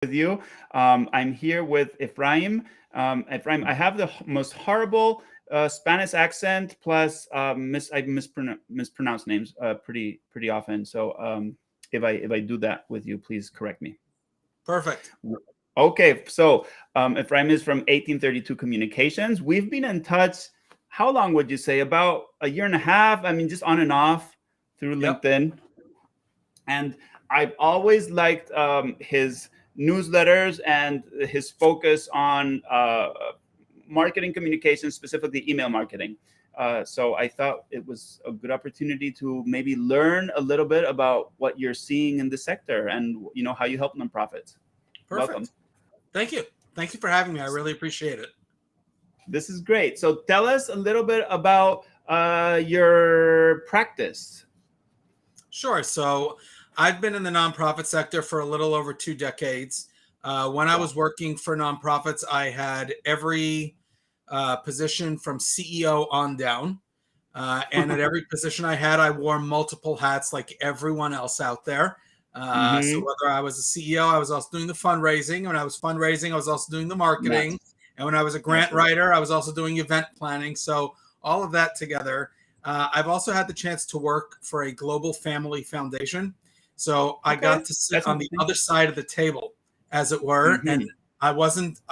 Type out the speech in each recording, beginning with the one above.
with you. I'm here with Ephraim. Ephraim, I have the most horrible Spanish accent. Plus, I mispronounce names pretty often. So if I do that with you, please correct me. Perfect. Okay, so Ephraim is from 1832 Communications. We've been in touch. How long would you say? About a year and a half. I mean, just on and off through Yep. LinkedIn. And I've always liked his newsletters and his focus on marketing communication, specifically email marketing. So I thought it was a good opportunity to maybe learn a little bit about what you're seeing in the sector and how you help nonprofits. Welcome. Perfect. Thank you. Thank you for having me. I really appreciate it. This is great. So tell us a little bit about your practice. Sure. So I've been in the nonprofit sector for a little over 2 decades. When I was working for nonprofits, I had every position from CEO on down. And at every position I had, I wore multiple hats like everyone else out there. So whether I was a CEO, I was also doing the fundraising. When I was fundraising, I was also doing the marketing. Nice. And when I was a grant writer, I was also doing event planning. So all of that together. I've also had the chance to work for a global family foundation. So I got to sit on the other side of the table, as it were. And I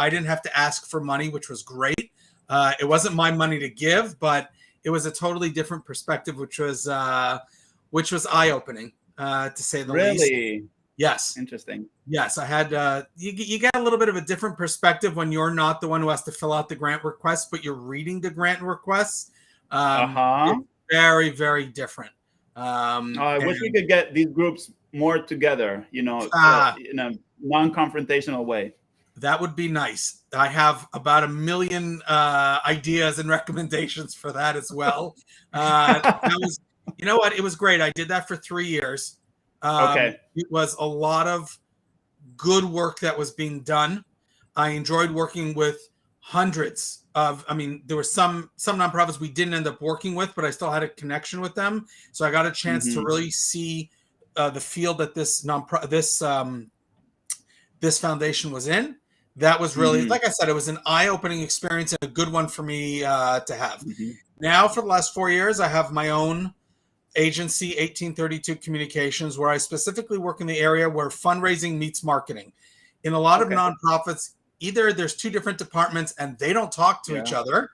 didn't have to ask for money, which was great. It wasn't my money to give, but it was a totally different perspective, which was eye-opening, to say the least. Really? Yes. Interesting. Yes, I had. You get a little bit of a different perspective when you're not the one who has to fill out the grant request, but you're reading the grant requests. It's very, very different. I wish we could get these groups more together, in a non-confrontational way. That would be nice. I have about 1 million ideas and recommendations for that as well. You know what? It was great. I did that for 3 years. It was a lot of good work that was being done. I enjoyed working with hundreds of, there were some nonprofits we didn't end up working with, but I still had a connection with them. So I got a chance to really see the field that this foundation was in. That was really, like I said, it was an eye-opening experience and a good one for me to have. Now, for the last 4 years, I have my own agency, 1832 Communications, where I specifically work in the area where fundraising meets marketing. In a lot of nonprofits, either there's 2 different departments and they don't talk to each other,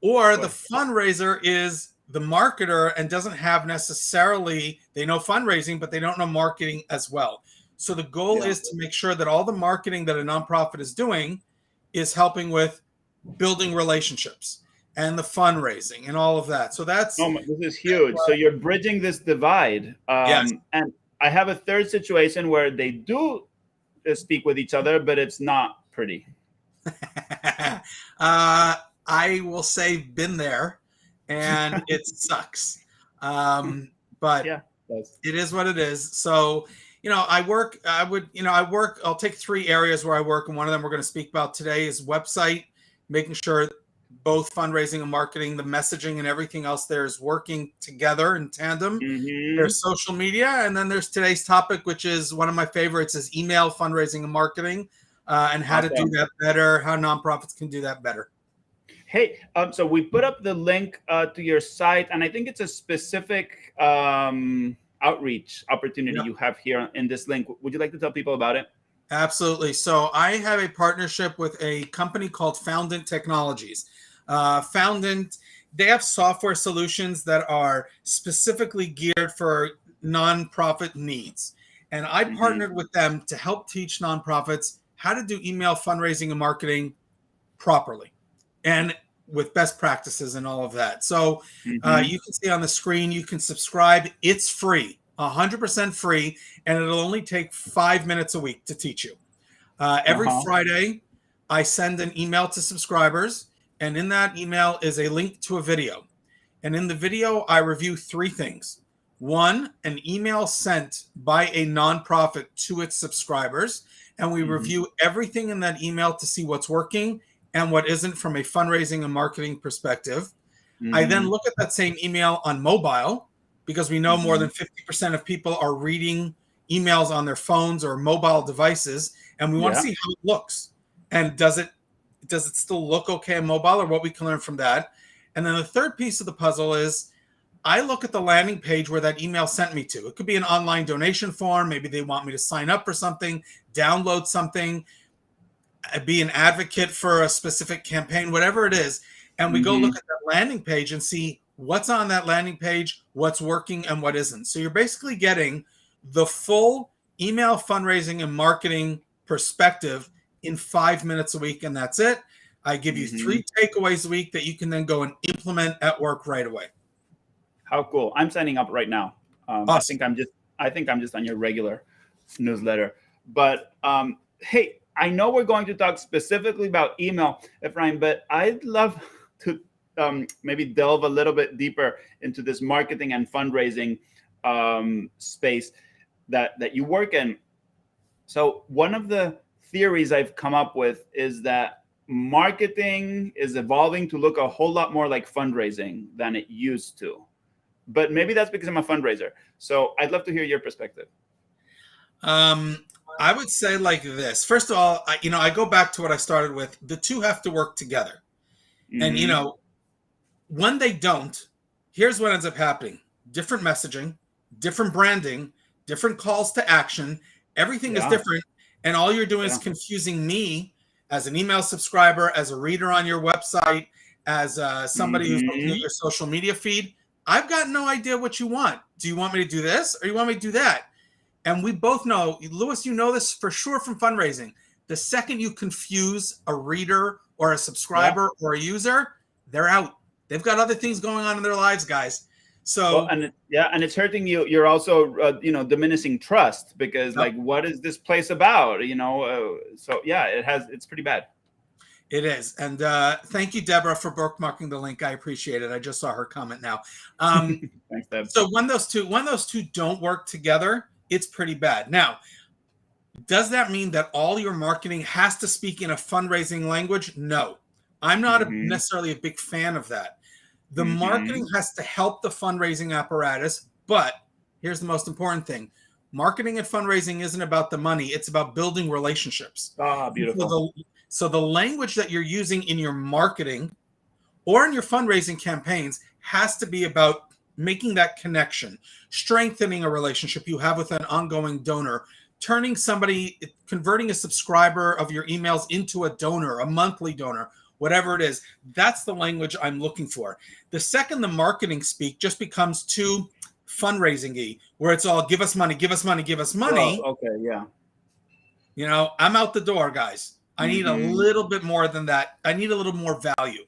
or the fundraiser is the marketer and doesn't have necessarily, they know fundraising, but they don't know marketing as well. So the goal is to make sure that all the marketing that a nonprofit is doing is helping with building relationships and the fundraising and all of that. So that's... this is huge. So you're bridging this divide. Yes. And I have a third situation where they do speak with each other, but it's not pretty. I will say been there, and it sucks. But it is what it is. So, I'll take 3 areas where I work, and one of them we're going to speak about today is website, making sure both fundraising and marketing, the messaging and everything else there is working together in tandem. There's social media, and then there's today's topic, which is one of my favorites, is email, fundraising, and marketing, and how to do that better, how nonprofits can do that better. Hey, so we put up the link to your site, and I think it's a specific outreach opportunity you have here in this link. Would you like to tell people about it? Absolutely. So I have a partnership with a company called Foundant Technologies. Foundant, they have software solutions that are specifically geared for nonprofit needs. And I partnered with them to help teach nonprofits how to do email fundraising and marketing properly and with best practices and all of that. So you can see on the screen, you can subscribe. It's free. 100% free, and it'll only take 5 minutes a week to teach you. Every Friday, I send an email to subscribers, and in that email is a link to a video. And in the video, I review 3 things. 1, an email sent by a nonprofit to its subscribers, and we review everything in that email to see what's working and what isn't from a fundraising and marketing perspective. I then look at that same email on mobile, because we know more than 50% of people are reading emails on their phones or mobile devices, and we want to Yeah. see how it looks. And does it still look okay on mobile, or what we can learn from that? And then the third piece of the puzzle is I look at the landing page where that email sent me to. It could be an online donation form. Maybe they want me to sign up for something, download something, be an advocate for a specific campaign, whatever it is. And we go look at that landing page and see what's on that landing page, what's working and what isn't. So you're basically getting the full email fundraising and marketing perspective in 5 minutes a week, and that's it. I give you 3 takeaways a week that you can then go and implement at work right away. How cool! I'm signing up right now. Awesome. I think I'm just on your regular newsletter. But hey, I know we're going to talk specifically about email, Ephraim, but I'd love to maybe delve a little bit deeper into this marketing and fundraising space that you work in. So one of the theories I've come up with is that marketing is evolving to look a whole lot more like fundraising than it used to. But maybe that's because I'm a fundraiser. So I'd love to hear your perspective. I would say like this. First of all, I go back to what I started with. The two have to work together. And, when they don't, here's what ends up happening. Different messaging, different branding, different calls to action. Everything is different. And all you're doing is confusing me as an email subscriber, as a reader on your website, as somebody who's looking at your social media feed. I've got no idea what you want. Do you want me to do this or you want me to do that? And we both know, Louis, you know this for sure from fundraising. The second you confuse a reader or a subscriber or a user, they're out. They've got other things going on in their lives, guys. So and it's hurting you. You're also diminishing trust because like, what is this place about? So yeah, it's pretty bad. It is. And thank you, Deborah, for bookmarking the link. I appreciate it. I just saw her comment now. Thanks, Deb. So when those two don't work together, it's pretty bad. Now, does that mean that all your marketing has to speak in a fundraising language? No, I'm not necessarily a big fan of that. The marketing has to help the fundraising apparatus, but here's the most important thing. Marketing and fundraising isn't about the money. It's about building relationships. Ah, beautiful. So the language that you're using in your marketing or in your fundraising campaigns has to be about making that connection, strengthening a relationship you have with an ongoing donor, converting a subscriber of your emails into a donor, a monthly donor, whatever it is. That's the language I'm looking for. The second the marketing speak just becomes too fundraising-y, where it's all give us money, give us money, give us money. Oh, okay, yeah. I'm out the door, guys. I need a little bit more than that. I need a little more value.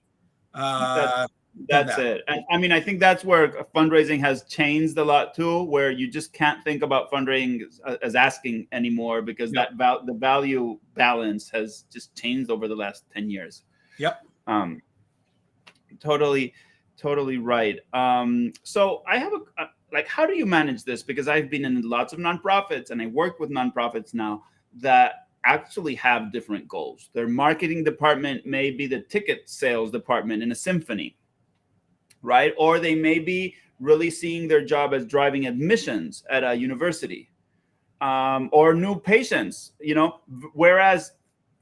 That's it. And I mean, I think that's where fundraising has changed a lot too, where you just can't think about fundraising as asking anymore because the value balance has just changed over the last 10 years. Yep. Totally right. So I have how do you manage this? Because I've been in lots of nonprofits and I work with nonprofits now that actually have different goals. Their marketing department may be the ticket sales department in a symphony, right? Or they may be really seeing their job as driving admissions at a university, or new patients, whereas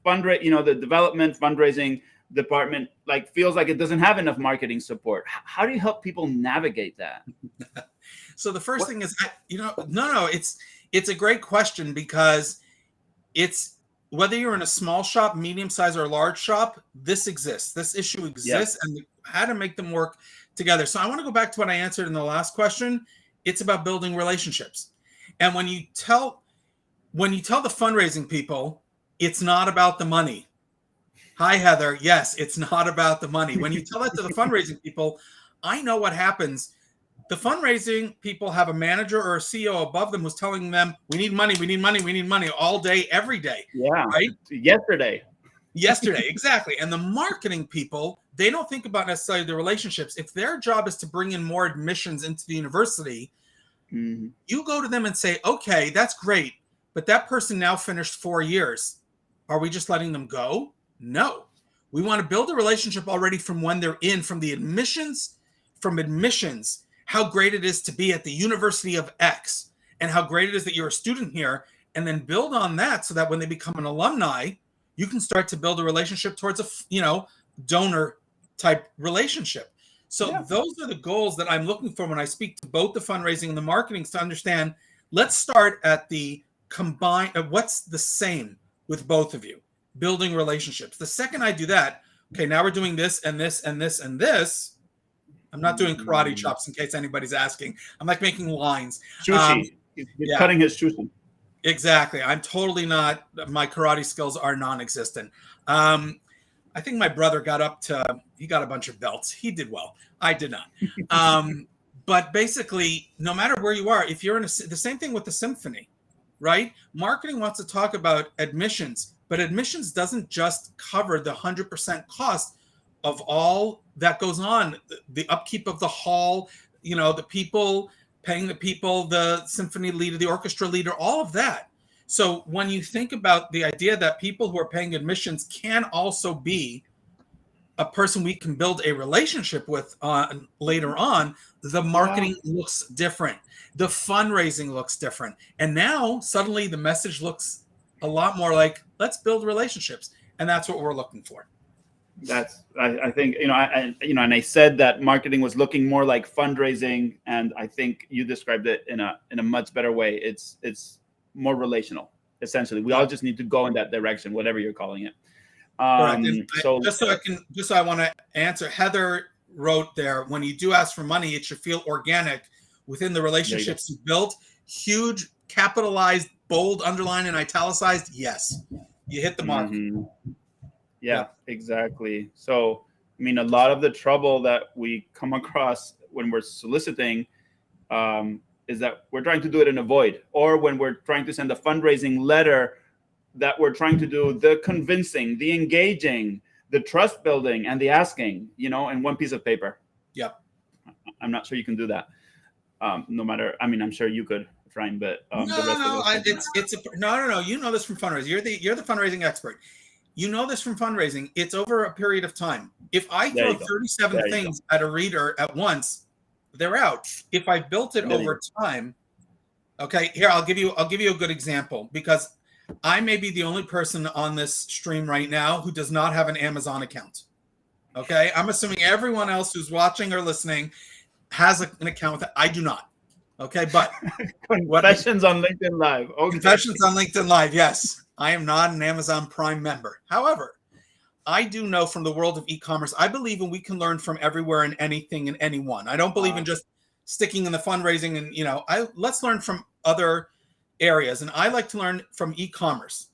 the development fundraising department feels like it doesn't have enough marketing support. How do you help people navigate that? So the first thing is, it's a great question because it's whether you're in a small shop, medium size, or large shop, this exists. This issue exists, and how to make them work together. So I want to go back to what I answered in the last question. It's about building relationships. And when you tell the fundraising people, it's not about the money. Hi, Heather. Yes, it's not about the money. When you tell that to the fundraising people, I know what happens. The fundraising people have a manager or a CEO above them who's telling them, we need money, we need money, we need money all day, every day. Yeah. Right? Yesterday, exactly. And the marketing people, they don't think about necessarily the relationships. If their job is to bring in more admissions into the university, you go to them and say, okay, that's great. But that person now finished 4 years. Are we just letting them go? No. We want to build a relationship already from when they're in, from admissions, how great it is to be at the University of X, and how great it is that you're a student here, and then build on that so that when they become an alumni, you can start to build a relationship towards a donor type relationship. So Yeah. those are the goals that I'm looking for when I speak to both the fundraising and the marketing, to understand. Let's start at the combined, what's the same with both of you, building relationships. The second I do that, okay, now we're doing this and this and this and this. I'm not doing karate chops in case anybody's asking. I'm like making lines. Sushi. He's Yeah, cutting his sushi. exactly. I'm totally not. My karate skills are non-existent. I think my brother he got a bunch of belts. He did well. I did not. But basically, no matter where you are, if you're the same thing with the symphony, right? Marketing wants to talk about admissions, but admissions doesn't just cover the 100% cost of all that goes on, the upkeep of the hall, the people, paying the people, the symphony leader, the orchestra leader, all of that. So when you think about the idea that people who are paying admissions can also be a person we can build a relationship with later on, the marketing looks different. The fundraising looks different. And now suddenly the message looks a lot more like, let's build relationships. And that's what we're looking for. I think, and I said that marketing was looking more like fundraising, and I think you described it in a much better way. It's more relational, essentially. We all just need to go in that direction, whatever you're calling it. Just so I want to answer, Heather wrote there, when you do ask for money, it should feel organic within the relationships you built. Huge, capitalized, bold, underlined, and italicized. Yes, you hit the mark. Yeah, exactly. So, I mean, a lot of the trouble that we come across when we're soliciting is that we're trying to do it in a void, or when we're trying to send a fundraising letter, that we're trying to do the convincing, the engaging, the trust building, and the asking, in one piece of paper. Yep. I'm not sure you can do that. No matter, I mean, I'm sure you could, Efrain, but no. You know this from fundraising. You're the fundraising expert. You know this from fundraising. It's over a period of time. If I throw 37 things at a reader at once, they're out. If I built it over time, okay, here I'll give you a good example, because I may be the only person on this stream right now who does not have an Amazon account. Okay, I'm assuming everyone else who's watching or listening has an account with it. I do not. Okay, but Confessions on LinkedIn Live. Okay. Confessions on LinkedIn Live. Yes, I am not an Amazon Prime member. However, I do know from the world of e-commerce, I believe we can learn from everywhere and anything and anyone. I don't believe in just sticking in the fundraising and, let's learn from other areas. And I like to learn from e-commerce.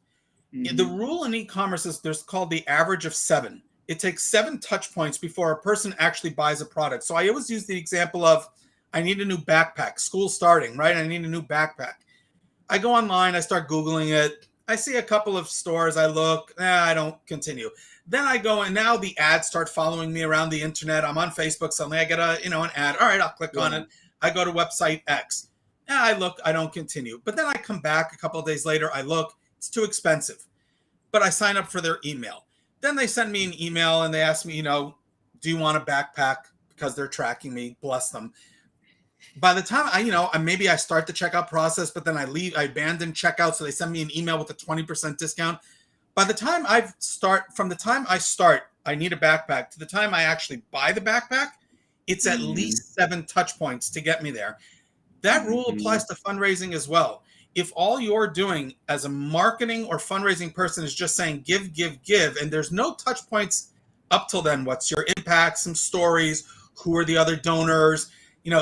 The rule in e-commerce is there's called the average of 7. It takes 7 touch points before a person actually buys a product. So I always use the example of, I need a new backpack, school starting, right? I need a new backpack. I go online, I start Googling it. I see a couple of stores, I look, I don't continue. Then I go, and now the ads start following me around the internet. I'm on Facebook, suddenly I get an ad. All right, I'll click on it. I go to website X. I look, I don't continue. But then I come back a couple of days later, I look, it's too expensive. But I sign up for their email. Then they send me an email and they ask me, do you want a backpack? Because they're tracking me, bless them. By the time maybe I start the checkout process, but then I abandon checkout. So they send me an email with a 20% discount. By the time I start, I need a backpack, to the time I actually buy the backpack, it's at least 7 touch points to get me there. That rule applies to fundraising as well. If all you're doing as a marketing or fundraising person is just saying give, give, give, and there's no touch points up till then, what's your impact, some stories, who are the other donors,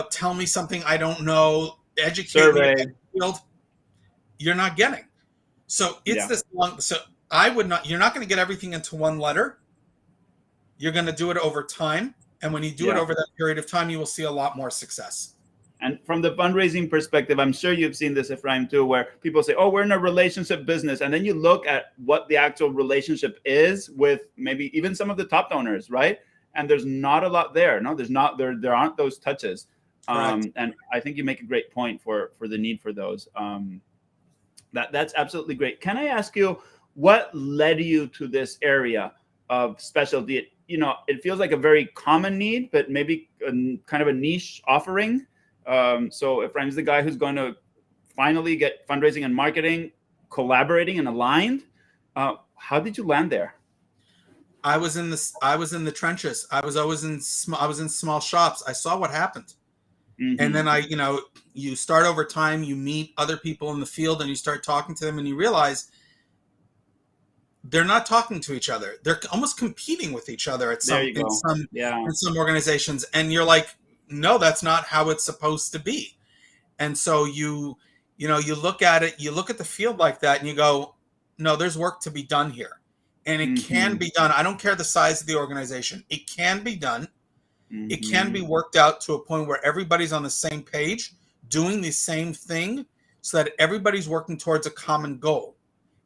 tell me something I don't know, educate me, you're not getting. So it's this long. So you're not going to get everything into one letter. You're going to do it over time. And when you do it over that period of time, you will see a lot more success. And from the fundraising perspective, I'm sure you've seen this, Efrain, too, where people say, we're in a relationship business. And then you look at what the actual relationship is with maybe even some of the top donors, right? And there's not a lot there. No, there aren't those touches. And I think you make a great point for the need for those. That's absolutely great. Can I ask you, what led you to this area of specialty? It feels like a very common need, but maybe kind of a niche offering. So Efrain's the guy who's going to finally get fundraising and marketing collaborating and aligned. How did you land there? I was in the trenches. I was always in small shops. I saw what happened. And then you start over time, you meet other people in the field and you start talking to them and you realize they're not talking to each other. They're almost competing with each other in some organizations. And you're like, no, that's not how it's supposed to be. And so you look at it, you look at the field like that and you go, no, there's work to be done here. And it can be done. I don't care the size of the organization. It can be done. It can be worked out to a point where everybody's on the same page, doing the same thing so that everybody's working towards a common goal.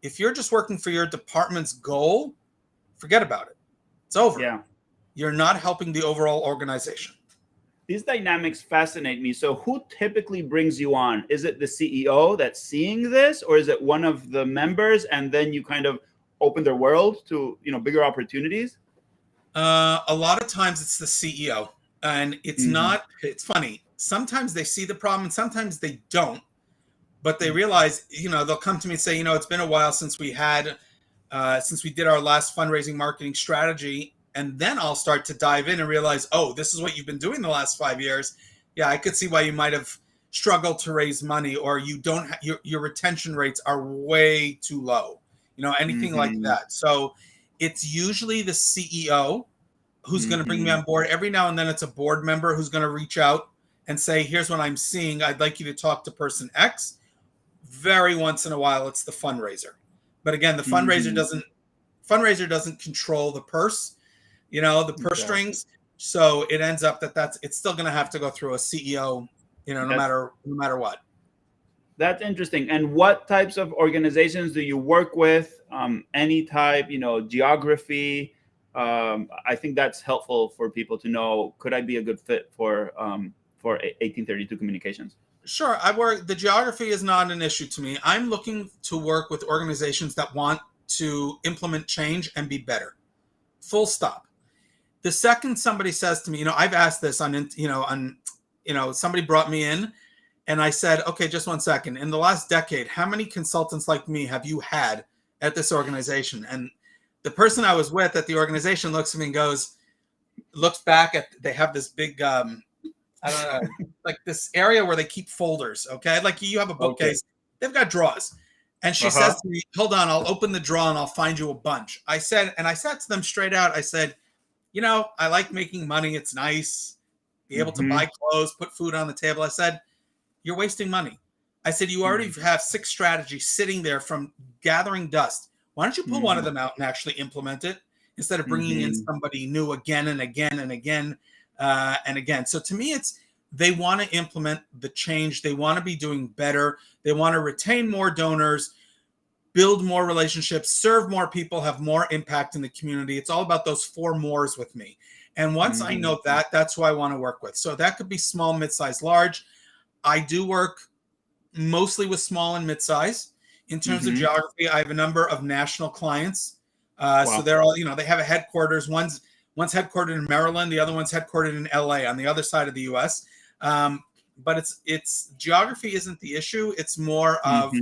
If you're just working for your department's goal, forget about it. It's over. Yeah. You're not helping the overall organization. These dynamics fascinate me. So who typically brings you on? Is it the CEO that's seeing this, or is it one of the members and then you kind of open their world to, bigger opportunities? A lot of times it's the CEO, and it's funny. Sometimes they see the problem and sometimes they don't, but they realize, they'll come to me and say, it's been a while since we did our last fundraising marketing strategy. And then I'll start to dive in and realize, oh, this is what you've been doing the last 5 years. Yeah, I could see why you might have struggled to raise money, or you don't, your retention rates are way too low, anything like that. So it's usually the CEO who's going to bring me on board. Every now and then it's a board member who's going to reach out and say, here's what I'm seeing. I'd like you to talk to person X. Very once in a while, it's the fundraiser. But again, the fundraiser doesn't control the purse, the purse strings. So it ends up it's still going to have to go through a CEO, no matter what. That's interesting. And what types of organizations do you work with? Any type, geography? I think that's helpful for people to know. Could I be a good fit for 1832 Communications? Sure. The geography is not an issue to me. I'm looking to work with organizations that want to implement change and be better. Full stop. The second somebody says to me, I've asked this somebody brought me in and I said, okay, just 1 second. In the last decade, how many consultants like me have you had at this organization? And the person I was with at the organization looks at me and looks back at, they have this big, I don't know, like this area where they keep folders. Okay. Like you have a bookcase, they've got drawers. And she says to me, hold on, I'll open the drawer and I'll find you a bunch. I said to them straight out, I said, I like making money. It's nice. Be able to buy clothes, put food on the table. I said, you're wasting money. I said, you already have 6 strategies sitting there from gathering dust. Why don't you pull one of them out and actually implement it instead of bringing in somebody new again and again and again and again. So to me, they want to implement the change. They want to be doing better. They want to retain more donors, build more relationships, serve more people, have more impact in the community. It's all about those 4 mores with me. And once I know that, that's who I want to work with. So that could be small, mid-size, large. I do work mostly with small and mid-size. In terms of geography, I have a number of national clients. So they're all, they have a headquarters. One's headquartered in Maryland. The other one's headquartered in LA on the other side of the US. But it's geography isn't the issue. It's more of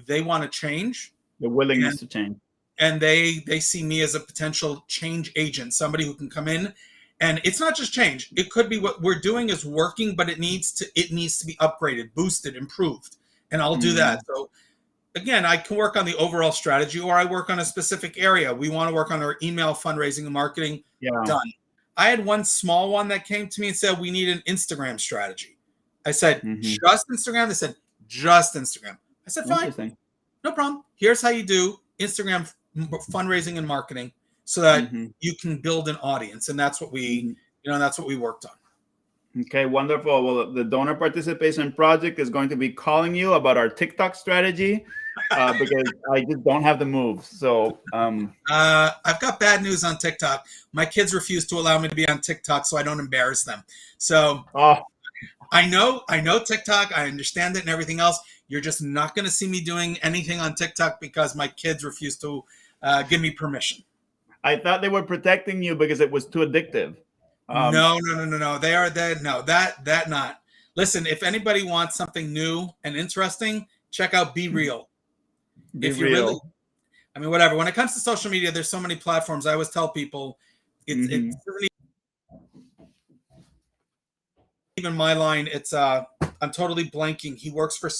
they want to change. The willingness to change. And they see me as a potential change agent, somebody who can come in. And it's not just change. It could be what we're doing is working, but it needs to be upgraded, boosted, improved. And I'll do that. So again, I can work on the overall strategy, or I work on a specific area. We want to work on our email fundraising and marketing. Done. I had one small one that came to me and said, we need an Instagram strategy. I said, just Instagram? They said, just Instagram. I said, fine, no problem. Here's how you do Instagram fundraising and marketing so that you can build an audience. And that's what that's what we worked on. Okay, wonderful. Well, the Donor Participation Project is going to be calling you about our TikTok strategy because I just don't have the moves. So I've got bad news on TikTok. My kids refuse to allow me to be on TikTok so I don't embarrass them. So I know TikTok. I understand it and everything else. You're just not going to see me doing anything on TikTok because my kids refuse to give me permission. I thought they were protecting you because it was too addictive. No. They are dead. No, that not. Listen, if anybody wants something new and interesting, check out Be Real. Be if you really, real. I mean, whatever. When it comes to social media, there's so many platforms. I always tell people, it's Hmm. even my line. It's I'm totally blanking. He works for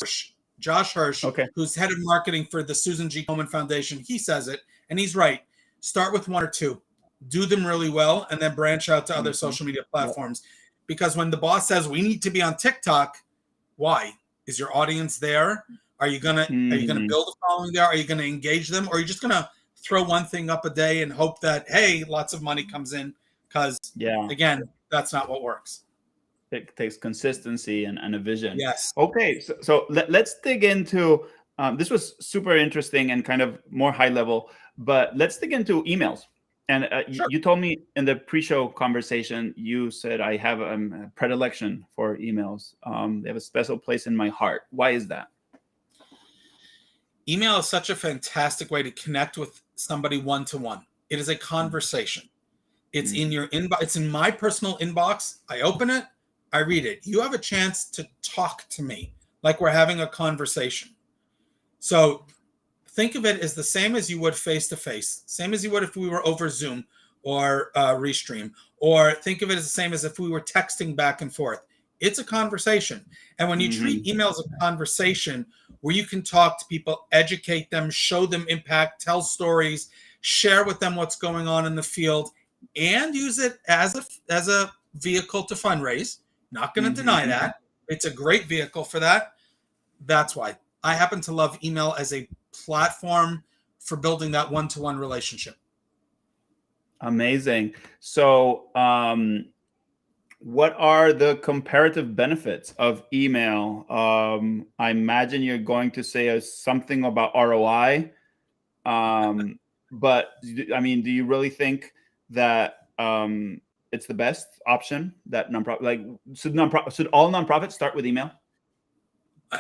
Josh Hirsch, Okay. who's head of marketing for the Susan G. Komen Foundation. He says it, and he's right. Start with one or two, do them really well, and then branch out to other Hmm. social media Yep. platforms. Because when the boss says we need to be on TikTok, why? Is your audience there? Are you gonna Hmm. build a following there? Are you gonna engage them? Or are you just gonna throw one thing up a day and hope that, hey, lots of money comes in? Because Yeah. again, that's not what works. It takes consistency and a vision. Yes. Okay, so let's dig into this was super interesting and kind of more high level, but let's dig into emails. And Sure. you told me in the pre-show conversation, you said I have a predilection for emails. They have a special place in my heart. Why is that? Email is such a fantastic way to connect with somebody one to one. It is a conversation. It's in Mm-hmm. your inbox. It's in my personal inbox. I open it, I read it. You have a chance to talk to me like we're having a conversation. So think of it as the same as you would face to face, same as you would if we were over Zoom or Restream, or think of it as the same as if we were texting back and forth. It's a conversation. And when you treat Mm-hmm. email as a conversation where you can talk to people, educate them, show them impact, tell stories, share with them what's going on in the field, and use it as a vehicle to fundraise. Not going to deny Mm-hmm. that. It's a great vehicle for that. That's why I happen to love email as a platform for building that one-to-one relationship. Amazing. So, what are the comparative benefits of email? I imagine you're going to say something about ROI. But I mean, do you really think that it's the best option that nonprofit like should all nonprofits start with email?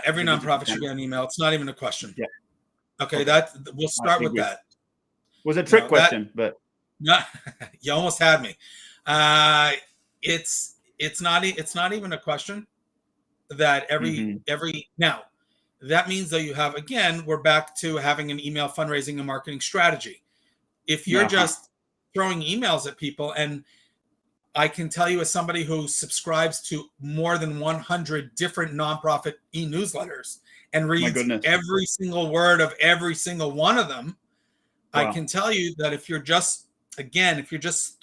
Every Like, if you nonprofit should can. get an email. It's not even a question. Yeah. Okay, Okay. that we'll I start with agree. that. Was a You trick know that. question, but No, you almost had me. Uh, it's not even a question that mhm. every now that means that you have, again, we're back to having an email fundraising and marketing strategy. If you're Uh-huh. just throwing emails at people, and I can tell you as somebody who subscribes to more than 100 different nonprofit e-newsletters and My reads goodness. every single word of every single one of them, I Wow. can tell you that if you're just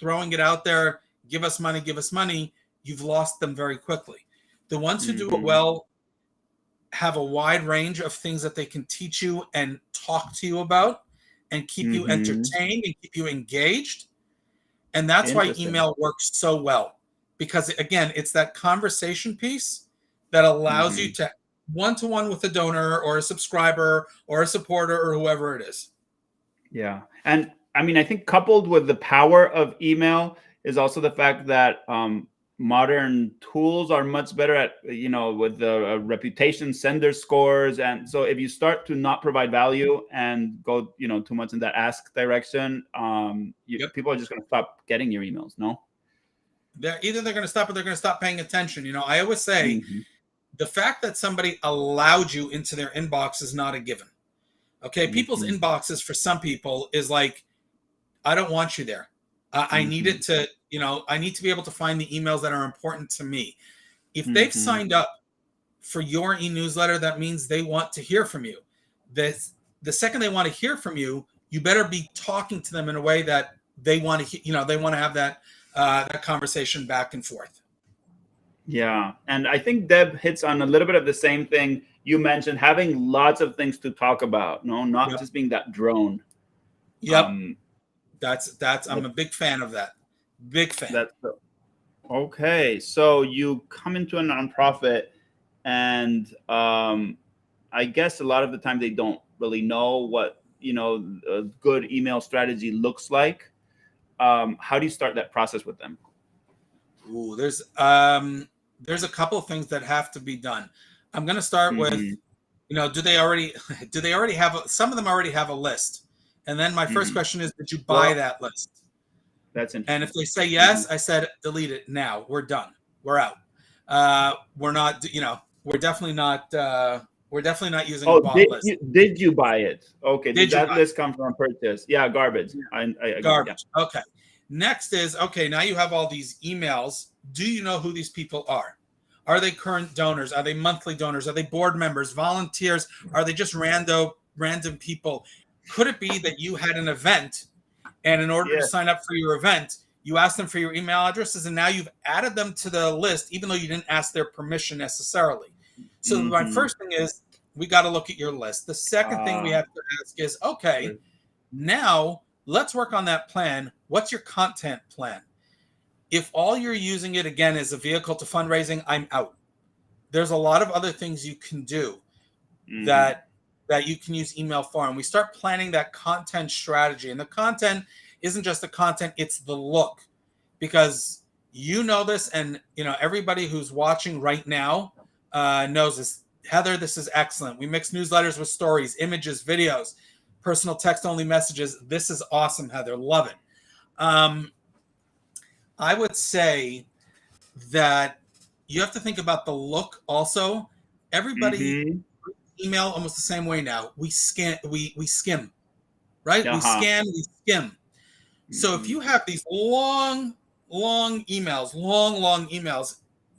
throwing it out there, give us money, you've lost them very quickly. The ones who do it Hmm. well have a wide range of things that they can teach you and talk to you about and keep you Hmm. entertained and keep you engaged. And that's why Interesting. email works so well, because again, it's that conversation piece that allows you Hmm. to one-to-one with a donor or a subscriber or a supporter or whoever it is. Yeah. And I mean, I think coupled with the power of email is also the fact that modern tools are much better at, with the reputation sender scores. And so if you start to not provide value and go, too much in that ask direction, Yep. people are just going to stop getting your emails. No? They're going to stop or they're going to stop paying attention. I always say Hmm. the fact that somebody allowed you into their inbox is not a given. Okay. People's Hmm. inboxes for some people is like, I don't want you there. I need Hmm. it to, I need to be able to find the emails that are important to me. If they've Hmm. signed up for your e-newsletter, that means they want to hear from you. The second they want to hear from you, you better be talking to them in a way that they want to, they want to have that conversation back and forth. Yeah. And I think Deb hits on a little bit of the same thing you mentioned, having lots of things to talk about, no, not Yep. just being that drone. Yep. Um, That's I'm that, a big fan of that. Big fan. that's okay. So you come into a nonprofit, and I guess a lot of the time they don't really know what a good email strategy looks like. How do you start that process with them? Ooh, there's a couple of things that have to be done. I'm going to start with, Hmm. do they already have some of them already have a list? And then my first Hmm. question is, did you buy Well, that list? that's And if interesting. they say Hmm. yes, I said delete it now. We're done. We're out. We're not, we're definitely not. We're definitely not using a Oh, bot list. did you buy it? Okay, did Did you that buy list come from a purchase? Yeah, garbage. it? I agree. Yeah. Garbage. Okay. Next is, okay, now you have all these emails. Do you know who these people are? Are they current donors? Are they monthly donors? Are they board members, volunteers? Are they just random people? Could it be that you had an event, and in order to Yeah. sign up for your event, you asked them for your email addresses, and now you've added them to the list, even though you didn't ask their permission necessarily? So my Mm-hmm. first thing is, we got to look at your list. The second thing we have to ask is, okay, now let's work on that plan. What's your content plan? If all you're using it again as a vehicle to fundraising, I'm out. There's a lot of other things you can do Mm-hmm. that you can use email for. And we start planning that content strategy. And the content isn't just the content, it's the look. Because you know this, and everybody who's watching right now knows this. Heather, this is excellent. We mix newsletters with stories, images, videos, personal text only messages. This is awesome, Heather. Love it. I would say that you have to think about the look also. Everybody Mm-hmm. email almost the same way now. We skim, right? We Uh-huh. scan, we skim. So if Mm-hmm. you have these long emails,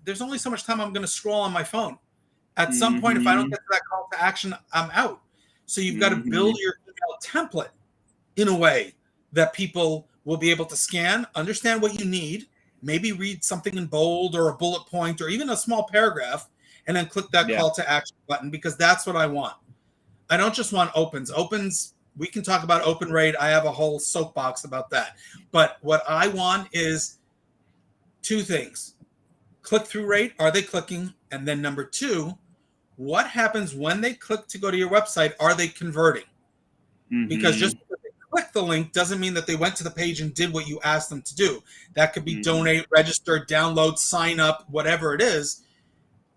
there's only so much time I'm going to scroll on my phone. At some point, if I don't Mm-hmm. get to that call to action, I'm out. So you've got to Mm-hmm. build your email template in a way that people will be able to scan, understand what you need, maybe read something in bold or a bullet point or even a small paragraph, and then click that Yeah. call to action button, because that's what I want. I don't just want opens. Opens, we can talk about open rate. I have a whole soapbox about that. But what I want is two things. Click-through rate, are they clicking? And then number two, what happens when they click to go to your website? Are they converting? Because Mm-hmm. just because they click the link doesn't mean that they went to the page and did what you asked them to do. That could be Mm-hmm. donate, register, download, sign up, whatever it is.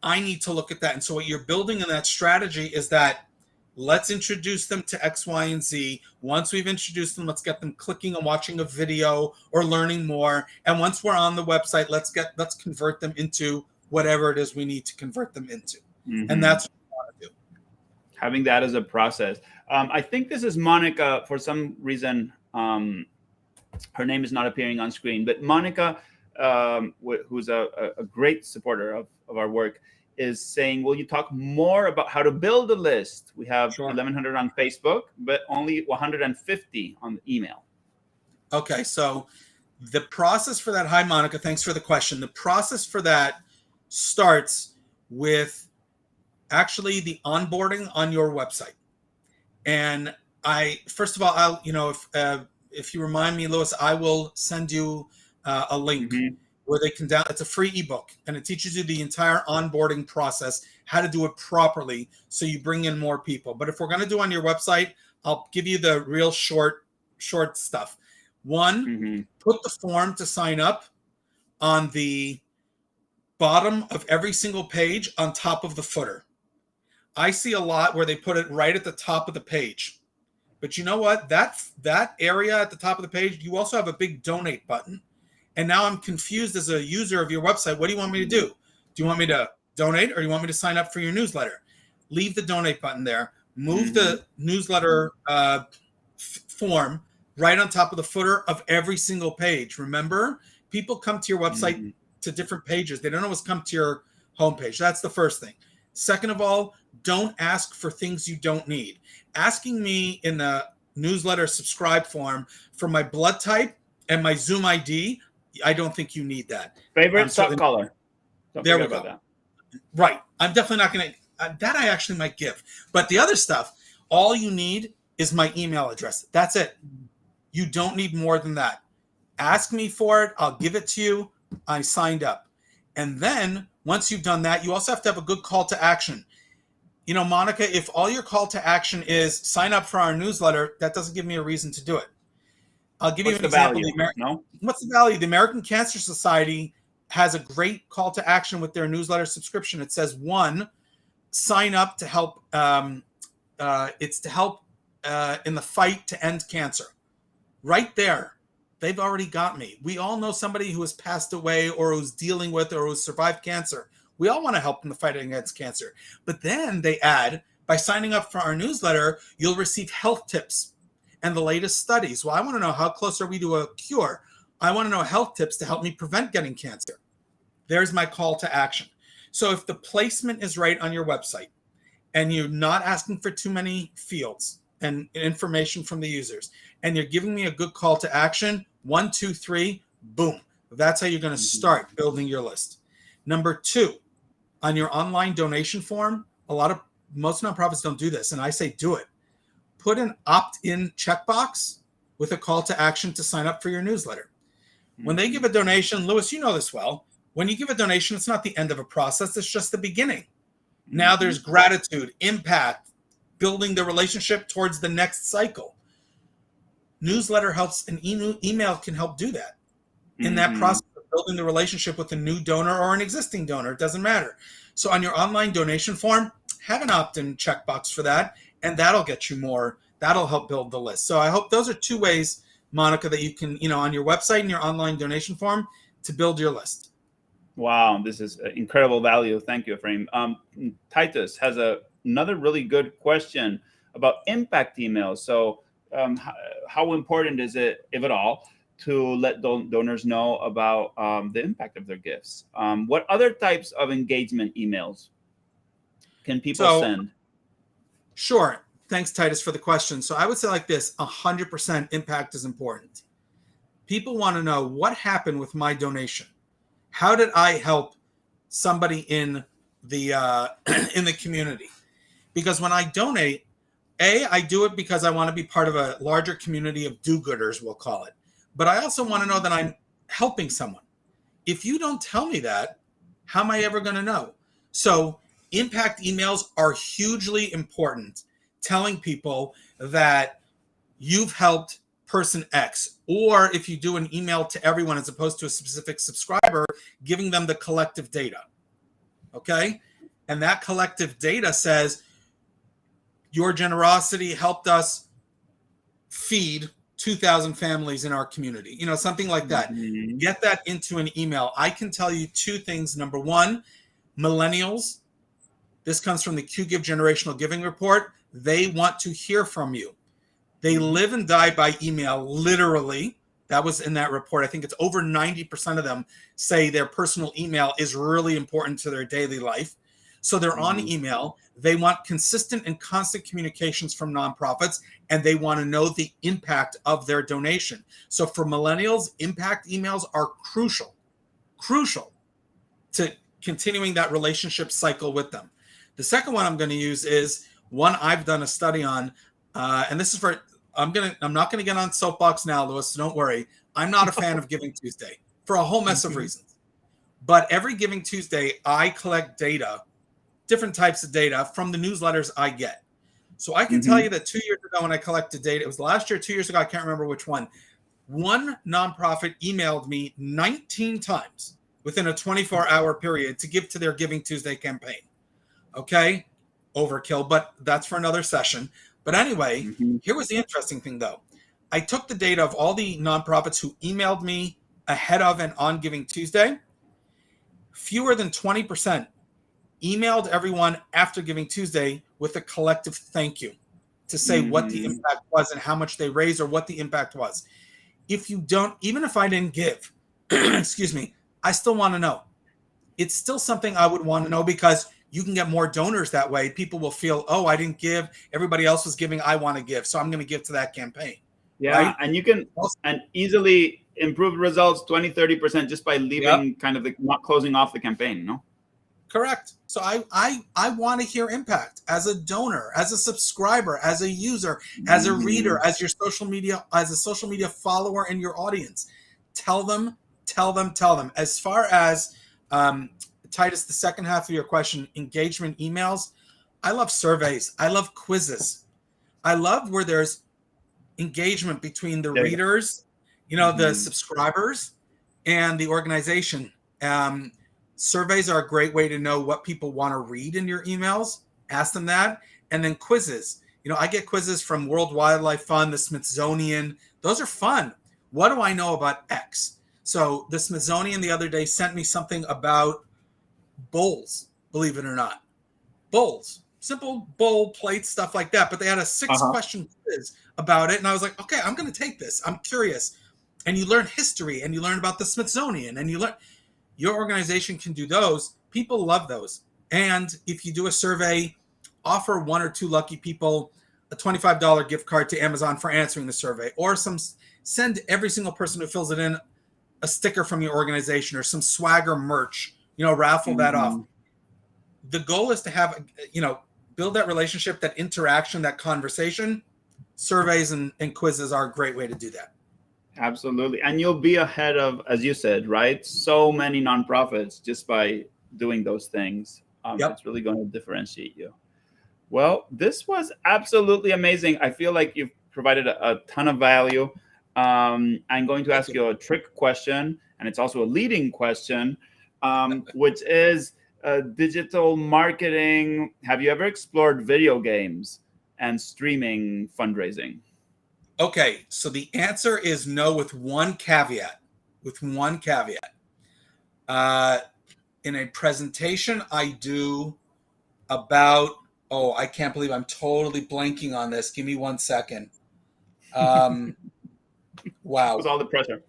I need to look at that. And so what you're building in that strategy is that let's introduce them to X, Y, and Z. Once we've introduced them, let's get them clicking and watching a video or learning more. And once we're on the website, let's convert them into whatever it is we need to convert them into. And Mm-hmm. that's what we want to do. Having that as a process. I think this is Monica. For some reason, her name is not appearing on screen, but Monica, who's a great supporter of our work, is saying, will you talk more about how to build a list? We have Sure. 1,100 on Facebook, but only 150 on the email. Okay, so the process for that, hi Monica, thanks for the question. The process for that starts with actually the onboarding on your website. And first of all, if you remind me, Louis, I will send you a link Mm-hmm. where they can it's a free ebook, and it teaches you the entire onboarding process, how to do it properly so you bring in more people. But if we're going to do on your website, I'll give you the real short stuff. One, Mm-hmm. put the form to sign up on the bottom of every single page on top of the footer. I see a lot where they put it right at the top of the page. But you know what? That area at the top of the page, you also have a big donate button. And now I'm confused as a user of your website. What do you want me to do? Do you want me to donate, or do you want me to sign up for your newsletter? Leave the donate button there. Move Mm-hmm. the newsletter form right on top of the footer of every single page. Remember, people come to your website Mm-hmm. to different pages. They don't always come to your homepage. That's the first thing. Second of all, don't ask for things you don't need. Asking me in the newsletter subscribe form for my blood type and my Zoom ID, I don't think you need that. Favorite sock color. Don't There forget we about go. that. Right. I'm definitely not going to, that I actually might give. But the other stuff, all you need is my email address. That's it. You don't need more than that. Ask me for it. I'll give it to you. I signed up. And then once you've done that, you also have to have a good call to action. You know, Monica, if all your call to action is sign up for our newsletter, that doesn't give me a reason to do it. I'll give you an example. What's the value? The American Cancer Society has a great call to action with their newsletter subscription. It says, one, sign up to help. It's to help in the fight to end cancer. Right there, they've already got me. We all know somebody who has passed away or who's dealing with or who's survived cancer. We all want to help in the fight against cancer. But then they add, by signing up for our newsletter, you'll receive health tips and the latest studies. Well, I want to know, how close are we to a cure? I want to know health tips to help me prevent getting cancer. There's my call to action. So if the placement is right on your website and you're not asking for too many fields and information from the users, and you're giving me a good call to action, 1, 2, 3, boom. That's how you're going to start building your list. Number 2, on your online donation form, most nonprofits don't do this, and I say do it. Put an opt-in checkbox with a call to action to sign up for your newsletter. When they give a donation, Louis, you know this well, when you give a donation, it's not the end of a process, it's just the beginning. Now there's gratitude, impact, building the relationship towards the next cycle. Newsletter helps, and email can help do that. In that process of building the relationship with a new donor or an existing donor, it doesn't matter. So on your online donation form, have an opt-in checkbox for that, and that'll get you more. That'll help build the list. So I hope those are 2 ways, Monica, that you can, on your website and your online donation form to build your list. Wow, this is incredible value. Thank you, Ephraim. Titus has another really good question about impact emails. So how important is it, if at all, to let donors know about the impact of their gifts? What other types of engagement emails can people send? Sure. Thanks, Titus, for the question. So I would say like this, 100% impact is important. People want to know, what happened with my donation? How did I help somebody in the in the community? Because when I donate, I do it because I want to be part of a larger community of do-gooders, we'll call it. But I also want to know that I'm helping someone. If you don't tell me that, how am I ever going to know? So impact emails are hugely important, telling people that you've helped person X, or if you do an email to everyone as opposed to a specific subscriber, giving them the collective data. Okay? And that collective data says, your generosity helped us feed 2,000 families in our community, something like that. Get that into an email. I can tell you 2 things. Number 1, millennials, this comes from the QGIve Generational Giving Report. They want to hear from you. They live and die by email, literally. That was in that report. I think it's over 90% of them say their personal email is really important to their daily life. So they're on email. They want consistent and constant communications from nonprofits, and they want to know the impact of their donation. So for millennials, impact emails are crucial to continuing that relationship cycle with them. The second one I'm going to use is one I've done a study on, and this is for, I'm not going to get on soapbox now, Louis, so don't worry. I'm not a fan of Giving Tuesday for a whole mess of reasons. But every Giving Tuesday, I collect data, different types of data from the newsletters I get. So I can tell you that 2 years ago when I collected data, it was last year, 2 years ago, I can't remember which one nonprofit emailed me 19 times within a 24-hour period to give to their Giving Tuesday campaign. Okay? Overkill, but that's for another session. But anyway, here was the interesting thing, though. I took the data of all the nonprofits who emailed me ahead of and on Giving Tuesday. Fewer than 20% emailed everyone after Giving Tuesday with a collective thank you to say what the impact was and how much they raised or what the impact was. If you don't, even if I didn't give, excuse me, I still want to know. It's still something I would want to know, because you can get more donors that way. People will feel, oh, I didn't give. Everybody else was giving. I want to give. So I'm going to give to that campaign. Yeah. Right? And you can easily improve results 20, 30% just by leaving kind of not closing off the campaign, no? Correct. So I want to hear impact as a donor, as a subscriber, as a user, as a reader, as your social media, as a social media follower in your audience. Tell them. As far as Titus, the second half of your question, engagement emails, I love surveys. I love quizzes. I love where there's engagement between the readers, the subscribers, and the organization. Surveys are a great way to know what people want to read in your emails. Ask them that. And then quizzes. I get quizzes from World Wildlife Fund, the Smithsonian. Those are fun. What do I know about X? So the Smithsonian the other day sent me something about bowls, believe it or not. Bowls, simple bowl plates, stuff like that. But they had a 6-question quiz about it. And I was like, okay, I'm going to take this. I'm curious. And you learn history and you learn about the Smithsonian and you learn your organization can do those. People love those. And if you do a survey, offer 1 or 2 lucky people a $25 gift card to Amazon for answering the survey, or send every single person who fills it in a sticker from your organization or some swagger merch, raffle that off. The goal is to have, build that relationship, that interaction, that conversation. Surveys and quizzes are a great way to do that. Absolutely. And you'll be ahead of, as you said, right? So many nonprofits just by doing those things. It's really going to differentiate you. Well, this was absolutely amazing. I feel like you've provided a ton of value. I'm going to ask you a trick question, and it's also a leading question, which is digital marketing. Have you ever explored video games and streaming fundraising? Okay, so the answer is no, with one caveat. In a presentation I do about, I can't believe I'm totally blanking on this. Give me 1 second. Wow. With all the pressure.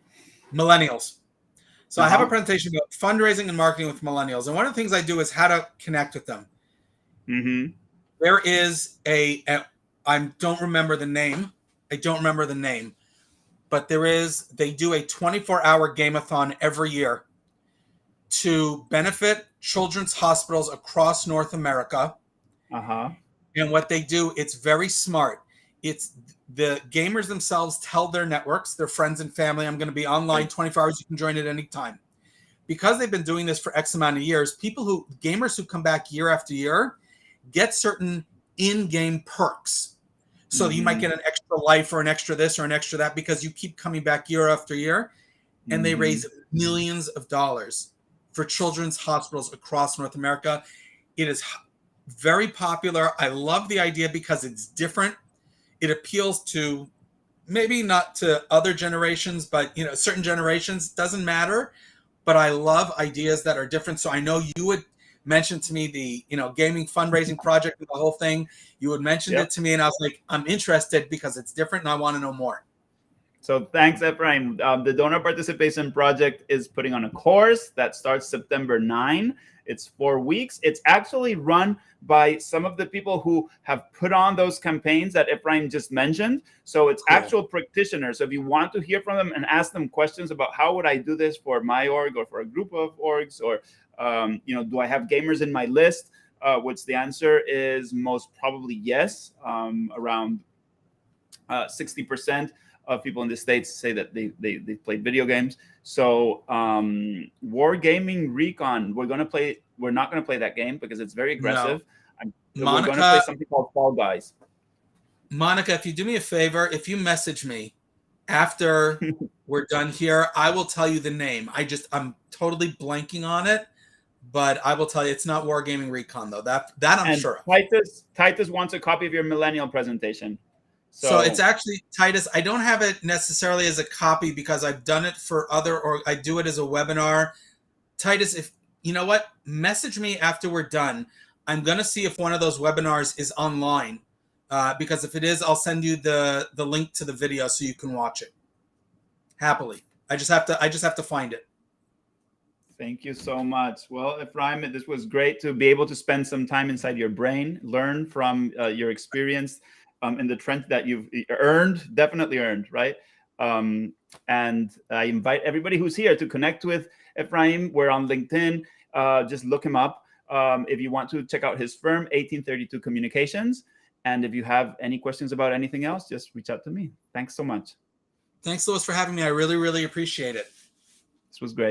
Millennials. So I have a presentation about fundraising and marketing with millennials. And one of the things I do is how to connect with them. There is I don't remember the name, but they do a 24-hour game-a-thon every year to benefit children's hospitals across North America. And what they do, it's very smart. It's the gamers themselves tell their networks, their friends and family, I'm going to be online 24 hours. You can join at any time. Because they've been doing this for X amount of years, gamers who come back year after year get certain in-game perks. So you might get an extra life or an extra this or an extra that because you keep coming back year after year. And they raise millions of dollars for children's hospitals across North America. It is very popular. I love the idea because it's different. It appeals to maybe not to other generations, but certain generations, doesn't matter. But I love ideas that are different. So I know you would mention to me the gaming fundraising project and the whole thing. You had mentioned it to me, and I was like, I'm interested because it's different, and I want to know more. So thanks, Ephraim. The Donor Participation Project is putting on a course that starts September 9. It's 4 weeks. It's actually run by some of the people who have put on those campaigns that Ephraim just mentioned. So it's actual practitioners. So if you want to hear from them and ask them questions about how would I do this for my org or for a group of orgs, or do I have gamers in my list? Which the answer is most probably yes. Around 60% of people in the States say that they played video games. So Wargaming Recon, we're not going to play that game because it's very aggressive. We're going to play something called Fall Guys. Monica, if you do me a favor, if you message me after we're done here, I will tell you the name. I'm totally blanking on it, but I will tell you it's not Wargaming Recon though. That I'm sure of. Titus wants a copy of your millennial presentation. So it's actually, Titus, I don't have it necessarily as a copy because I've done it for or I do it as a webinar. Titus, if you know what, message me after we're done. I'm going to see if one of those webinars is online. Because if it is, I'll send you the link to the video so you can watch it. Happily. I just have to find it. Thank you so much. Well, Ephraim, this was great to be able to spend some time inside your brain, learn from your experience in the trend that you've definitely earned, right? And I invite everybody who's here to connect with Ephraim. We're on LinkedIn. Just look him up. If you want to check out his firm, 1832 Communications. And if you have any questions about anything else, just reach out to me. Thanks so much. Thanks, Louis, for having me. I really, really appreciate it. This was great.